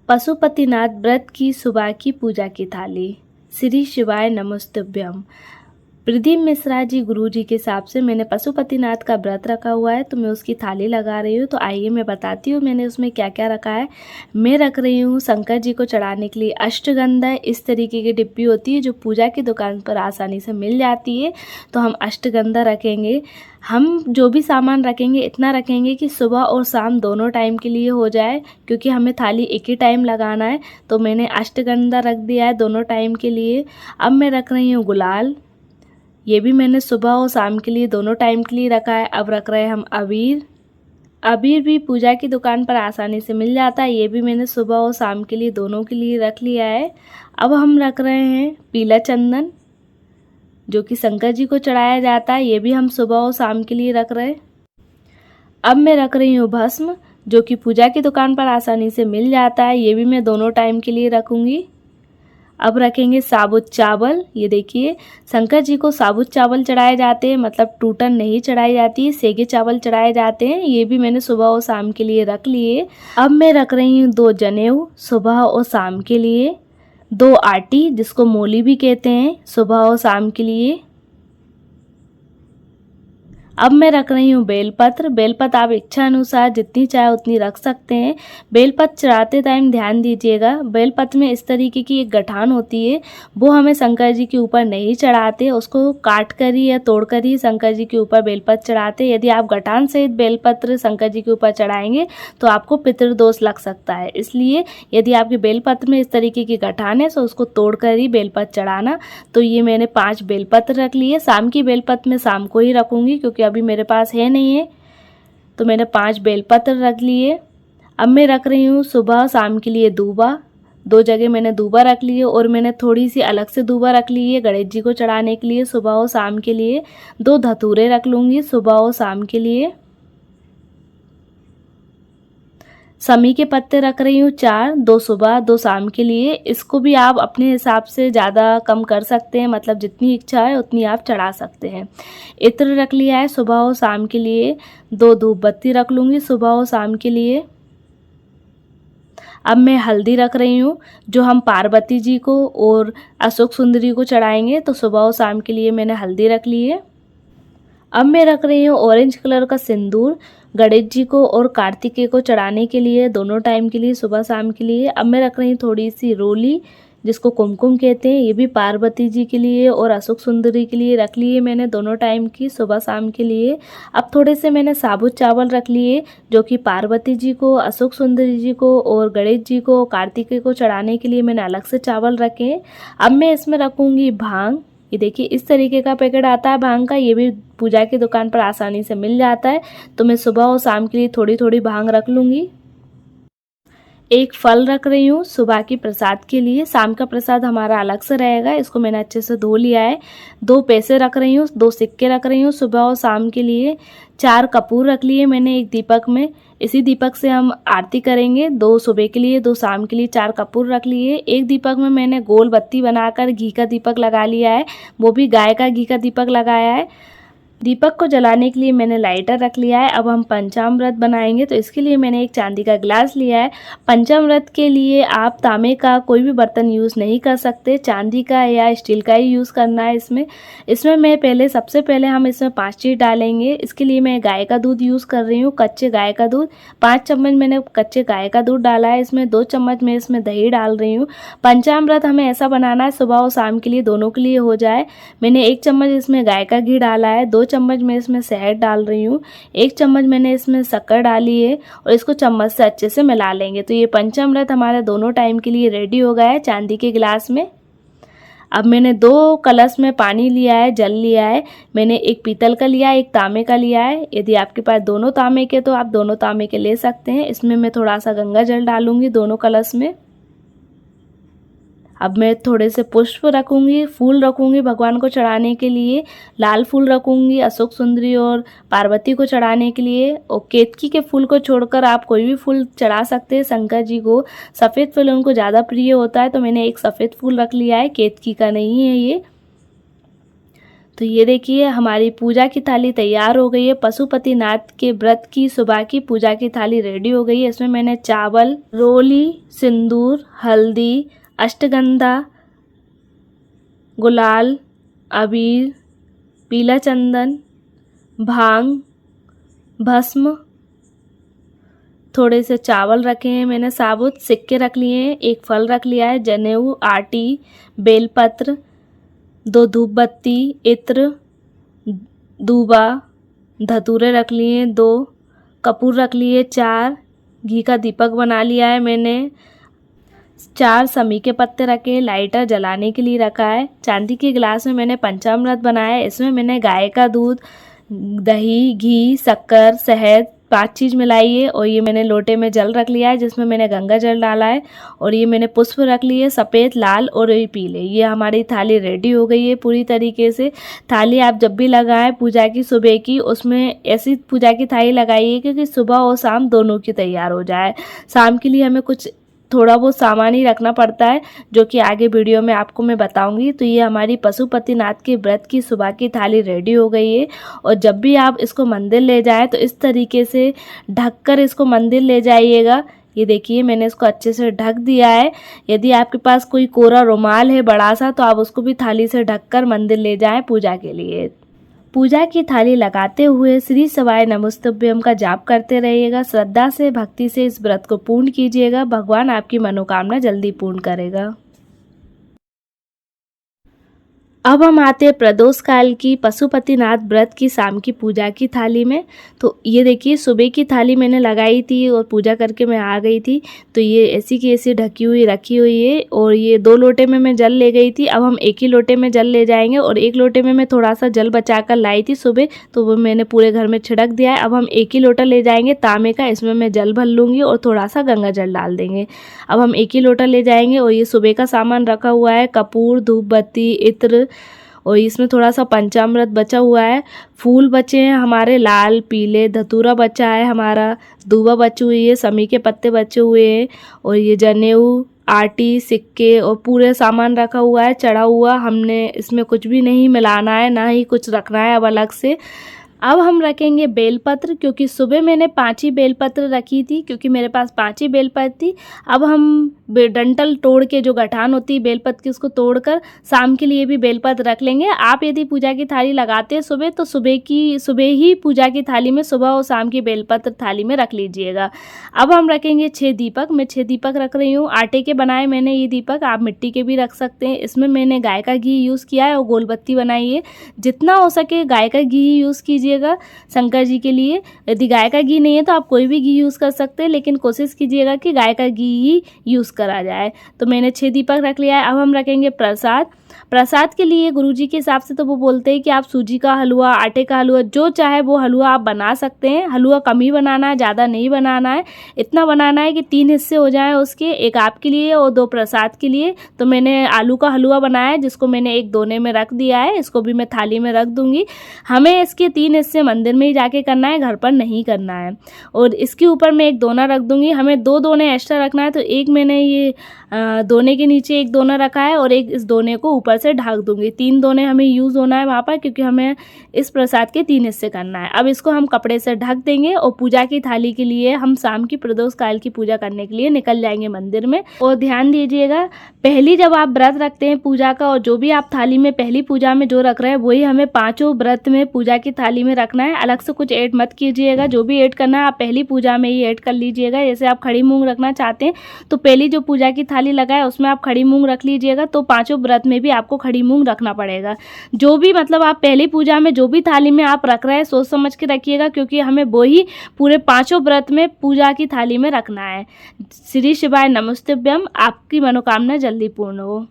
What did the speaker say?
पशुपतिनाथ व्रत की सुबह की पूजा की थाली। श्री शिवाय नमस्तुभ्यम। प्रदीप मिश्रा जी गुरु जी के हिसाब से मैंने पशुपतिनाथ का व्रत रखा हुआ है, तो मैं उसकी थाली लगा रही हूँ। तो आइए मैं बताती हूँ मैंने उसमें क्या क्या रखा है। मैं रख रही हूँ शंकर जी को चढ़ाने के लिए अष्टगंधा। इस तरीके की डिब्बी होती है जो पूजा की दुकान पर आसानी से मिल जाती है, तो हम अष्टगंधा रखेंगे। हम जो भी सामान रखेंगे इतना रखेंगे कि सुबह और शाम दोनों टाइम के लिए हो जाए, क्योंकि हमें थाली एक ही टाइम लगाना है। तो मैंने अष्टगंधा रख दिया है दोनों टाइम के लिए। अब मैं रख रही हूँ गुलाल, ये भी मैंने सुबह और शाम के लिए दोनों टाइम के लिए रखा है। अब रख रहे हैं हम अबीर। अबीर भी पूजा की दुकान पर आसानी से मिल जाता है, ये भी मैंने सुबह और शाम के लिए दोनों के लिए रख लिया है। अब हम रख रहे हैं पीला चंदन, जो कि शंकर जी को चढ़ाया जाता है, ये भी हम सुबह और शाम के लिए रख रहे हैं। अब मैं रख रही हूँ भस्म, जो कि पूजा की दुकान पर आसानी से मिल जाता है, ये भी मैं दोनों टाइम के लिए रखूँगी। अब रखेंगे साबुत चावल। ये देखिए, शंकर जी को साबुत चावल चढ़ाए जाते हैं, मतलब टूटन नहीं चढ़ाई जाती है, सेगे चावल चढ़ाए जाते हैं। ये भी मैंने सुबह और शाम के लिए रख लिए। अब मैं रख रही हूँ 2 जनेऊ सुबह और शाम के लिए, 2 आटी जिसको मोली भी कहते हैं, सुबह और शाम के लिए। अब मैं रख रही हूँ बेलपत्र। बेलपत्र आप इच्छा अनुसार जितनी चाहे उतनी रख सकते हैं। बेलपत्र चढ़ाते टाइम ध्यान दीजिएगा, बेलपत्र में इस तरीके की एक गठान होती है, वो हमें शंकर जी के ऊपर नहीं चढ़ाते, उसको काट कर ही या तोड़ कर ही शंकर जी के ऊपर बेलपत्र चढ़ाते। यदि आप गठान सहित बेलपत्र शंकर जी के ऊपर चढ़ाएंगे तो आपको पितृदोष लग सकता है, इसलिए यदि आपके बेलपत्र में इस तरीके की गठान है तो उसको तोड़ कर ही बेलपत्र चढ़ाना। तो ये मैंने 5 बेलपत्र रख लिए। शाम की बेलपत्र मैं शाम को ही रखूँगी, क्योंकि अभी मेरे पास है नहीं है, तो मैंने 5 बेलपत्र रख लिए। अब मैं रख रही हूँ सुबह शाम के लिए दूबा। 2 जगह मैंने दूबा रख लिए, और मैंने थोड़ी सी अलग से दूबा रख ली है गणेश जी को चढ़ाने के लिए सुबह और शाम के लिए। 2 धतूरे रख लूँगी सुबह और शाम के लिए। समी के पत्ते रख रही हूँ 4, 2 सुबह 2 शाम के लिए। इसको भी आप अपने हिसाब से ज़्यादा कम कर सकते हैं, मतलब जितनी इच्छा है उतनी आप चढ़ा सकते हैं। इत्र रख लिया है सुबह और शाम के लिए। 2 धूप बत्ती रख लूँगी सुबह और शाम के लिए। अब मैं हल्दी रख रही हूँ, जो हम पार्वती जी को और अशोक सुंदरी को चढ़ाएंगे, तो सुबह और शाम के लिए मैंने हल्दी रख ली है। अब मैं रख रही हूँ ऑरेंज कलर का सिंदूर, गणेश जी को और कार्तिकेय को चढ़ाने के लिए दोनों टाइम के लिए सुबह शाम के लिए। अब मैं रख रही हूँ थोड़ी सी रोली, जिसको कुमकुम कहते हैं, ये भी पार्वती जी के लिए और अशोक सुंदरी के लिए रख लिए मैंने दोनों टाइम की सुबह शाम के लिए। अब थोड़े से मैंने साबुत चावल रख लिए, जो कि पार्वती जी को, अशोक सुंदरी जी को और गणेश जी को, कार्तिकेय को चढ़ाने के लिए मैंने अलग से चावल रखे। अब मैं इसमें रखूँगी भांग। ये देखिए, इस तरीके का पैकेट आता है भांग का, ये भी पूजा की दुकान पर आसानी से मिल जाता है। तो मैं सुबह और शाम के लिए थोड़ी थोड़ी भांग रख लूँगी। एक फल रख रही हूँ सुबह की प्रसाद के लिए, शाम का प्रसाद हमारा अलग से रहेगा। इसको मैंने अच्छे से धो लिया है। 2 पैसे रख रही हूँ, 2 सिक्के रख रही हूँ सुबह और शाम के लिए। 4 कपूर रख लिए मैंने एक दीपक में, इसी दीपक से हम आरती करेंगे। 2 सुबह के लिए 2 शाम के लिए 4 कपूर रख लिए। एक दीपक में मैंने गोल बत्ती बनाकर घी का दीपक लगा लिया है, वो भी गाय का घी का दीपक लगाया है। दीपक को जलाने के लिए मैंने लाइटर रख लिया है। अब हम पंचामृत बनाएंगे, तो इसके लिए मैंने एक चांदी का गिलास लिया है। पंचामृत के लिए आप तांबे का कोई भी बर्तन यूज़ नहीं कर सकते, चांदी का या स्टील का ही यूज़ करना है इसमें मैं सबसे पहले हम इसमें 5 चीज़ डालेंगे। इसके लिए मैं गाय का दूध यूज़ कर रही हूँ, कच्चे गाय का दूध। 5 चम्मच मैंने कच्चे गाय का दूध डाला है इसमें। 2 चम्मच मैं इसमें दही डाल रही हूँ। पंचामृत हमें ऐसा बनाना है सुबह और शाम के लिए दोनों के लिए हो जाए। मैंने 1 चम्मच इसमें गाय का घी डाला है, 2 चम्मच मैं इसमें शहद डाल रही हूँ, 1 चम्मच मैंने इसमें शक्कर डाली है, और इसको चम्मच से अच्छे से मिला लेंगे। तो ये पंचामृत हमारे दोनों टाइम के लिए रेडी हो गया है चांदी के गिलास में। अब मैंने 2 कलश में पानी लिया है, जल लिया है। मैंने एक पीतल का लिया है, एक तांबे का लिया है। यदि आपके पास दोनों तांबे के, तो आप दोनों तांबे के ले सकते हैं। इसमें मैं थोड़ा सा गंगा जल डालूंगी दोनों कलश में। अब मैं थोड़े से पुष्प रखूंगी, फूल रखूंगी भगवान को चढ़ाने के लिए। लाल फूल रखूंगी अशोक सुंदरी और पार्वती को चढ़ाने के लिए, और केतकी के फूल को छोड़कर आप कोई भी फूल चढ़ा सकते हैं शंकर जी को। सफ़ेद फूल उनको ज़्यादा प्रिय होता है, तो मैंने एक सफ़ेद फूल रख लिया है, केतकी का नहीं है ये। तो ये देखिए हमारी पूजा की थाली तैयार हो गई है। पशुपतिनाथ के व्रत की सुबह की पूजा की थाली रेडी हो गई है। इसमें मैंने चावल, रोली, सिंदूर, हल्दी, अष्टगंधा, गुलाल, अबीर, पीला चंदन, भांग, भस्म, थोड़े से चावल रखे हैं मैंने, साबुत सिक्के रख लिए हैं, एक फल रख लिया है, जनेऊ, आटी, बेलपत्र, 2 धूप बत्ती, इत्र, दूबा, धतूरे रख लिए, 2 कपूर रख लिए, 4 घी का दीपक बना लिया है मैंने, 4 समी के पत्ते रखे, लाइटर जलाने के लिए रखा है। चांदी के गिलास में मैंने पंचामृत बनाया है। इसमें मैंने गाय का दूध, दही, घी, शक्कर, शहद 5 चीज़ मिलाई है। और ये मैंने लोटे में जल रख लिया है जिसमें मैंने गंगा जल डाला है। और ये मैंने पुष्प रख लिए, सफ़ेद, लाल और ये पीले। ये हमारी थाली रेडी हो गई है पूरी तरीके से। थाली आप जब भी लगाएं पूजा की सुबह की, उसमें ऐसी पूजा की थाली लगाइए क्योंकि सुबह और शाम दोनों की तैयार हो जाए। शाम के लिए हमें कुछ थोड़ा बहुत सामान ही रखना पड़ता है जो कि आगे वीडियो में आपको मैं बताऊंगी। तो ये हमारी पशुपतिनाथ के व्रत की सुबह की थाली रेडी हो गई है। और जब भी आप इसको मंदिर ले जाएं तो इस तरीके से ढककर इसको मंदिर ले जाइएगा। ये देखिए मैंने इसको अच्छे से ढक दिया है। यदि आपके पास कोई कोरा रुमाल है बड़ा सा तो आप उसको भी थाली से ढककर मंदिर ले जाएं पूजा के लिए। पूजा की थाली लगाते हुए श्री शिवाय नमस्तुभ्यम का जाप करते रहिएगा। श्रद्धा से, भक्ति से इस व्रत को पूर्ण कीजिएगा। भगवान आपकी मनोकामना जल्दी पूर्ण करेगा। अब हम आते हैं प्रदोष काल की पशुपतिनाथ व्रत की शाम की पूजा की थाली में। तो ये देखिए सुबह की थाली मैंने लगाई थी और पूजा करके मैं आ गई थी। तो ये ऐसी की ऐसी ढकी हुई रखी हुई है। और ये 2 लोटे में मैं जल ले गई थी। अब हम एक ही लोटे में जल ले जाएंगे। और एक लोटे में मैं थोड़ा सा जल बचा कर लाई थी सुबह, तो वो मैंने पूरे घर में छिड़क दिया है। अब हम एक ही लोटा ले जाएंगे तांबे का, इसमें मैं जल भर लूँगी और थोड़ा सा गंगा जल डाल देंगे। अब हम एक ही लोटा ले जाएंगे। और ये सुबह का सामान रखा हुआ है, कपूर, धूप बत्ती, इत्र, और इसमें थोड़ा सा पंचामृत बचा हुआ है। फूल बचे हैं हमारे लाल पीले, धतूरा बचा है हमारा, दूबा बची हुई है, समी के पत्ते बचे हुए हैं। और ये जनेऊ, आटी, सिक्के और पूरे सामान रखा हुआ है चढ़ा हुआ। हमने इसमें कुछ भी नहीं मिलाना है, ना ही कुछ रखना है अब अलग से। अब हम रखेंगे बेलपत्र, क्योंकि सुबह मैंने 5 ही बेलपत्र रखी थी क्योंकि मेरे पास 5 ही बेलपत्र थी। अब हम डंठल तोड़ के जो गठान होती है बेलपत्र की उसको तोड़कर शाम के लिए भी बेलपत्र रख लेंगे। आप यदि पूजा की थाली लगाते हैं सुबह तो सुबह ही पूजा की थाली में सुबह और शाम की बेलपत्र थाली में रख लीजिएगा। अब हम रखेंगे 6 दीपक। मैं 6 दीपक रख रही हूँ। आटे के बनाए मैंने ये दीपक, आप मिट्टी के भी रख सकते हैं। इसमें मैंने गाय का घी यूज़ किया है और गोलबत्ती बनाई है। जितना हो सके गाय का घी यूज़ कीजिए शंकर जी के लिए। यदि गाय का घी नहीं है तो आप कोई भी घी यूज़ कर सकते हैं, लेकिन कोशिश कीजिएगा कि गाय का घी ही यूज़ करा जाए। तो मैंने 6 दीपक रख लिया है। अब हम रखेंगे प्रसाद। प्रसाद के लिए गुरुजी के हिसाब से तो वो बोलते हैं कि आप सूजी का हलवा, आटे का हलवा, जो चाहे वो हलवा आप बना सकते हैं। हलवा कम ही बनाना है, ज़्यादा नहीं बनाना है। इतना बनाना है कि 3 हिस्से हो जाएं उसके, एक आपके लिए और 2 प्रसाद के लिए। तो मैंने आलू का हलवा बनाया है जिसको मैंने एक दोने में रख दिया है। इसको भी मैं थाली में रख दूंगी। हमें इसके 3 हिस्से मंदिर में ही जाके करना है, घर पर नहीं करना है। और इसके ऊपर मैं एक दोना रख दूंगी। हमें 2 दोने एक्स्ट्रा रखना है, तो एक मैंने ये दोने के नीचे एक दोना रखा है और एक इस दोने को ऊपर से ढक दूंगी। 3 दोने हमें यूज़ होना है वहाँ पर, क्योंकि हमें इस प्रसाद के 3 हिस्से करना है। अब इसको हम कपड़े से ढक देंगे और पूजा की थाली के लिए हम शाम की प्रदोष काल की पूजा करने के लिए निकल जाएंगे मंदिर में। और ध्यान दीजिएगा, पहली जब आप व्रत रखते हैं पूजा का, और जो भी आप थाली में पहली पूजा में जो रख रहे हैं वही हमें 5 व्रत में पूजा की थाली में रखना है। अलग से कुछ ऐड मत कीजिएगा। जो भी ऐड करना है आप पहली पूजा में ही ऐड कर लीजिएगा। जैसे आप खड़ी मूंग रखना चाहते हैं तो पहली जो पूजा की थाली लगाए उसमें आप खड़ी मूंग रख लीजिएगा। तो 5 व्रत में भी आपको खड़ी मूंग रखना पड़ेगा। जो भी मतलब आप पहली पूजा में जो भी थाली में आप रख रहे हैं सोच समझ के रखिएगा, क्योंकि हमें वही पूरे 5 व्रत में पूजा की थाली में रखना है। श्री शिवाय नमस्तुभ्यम। आपकी मनोकामना जल्दी पूर्ण हो।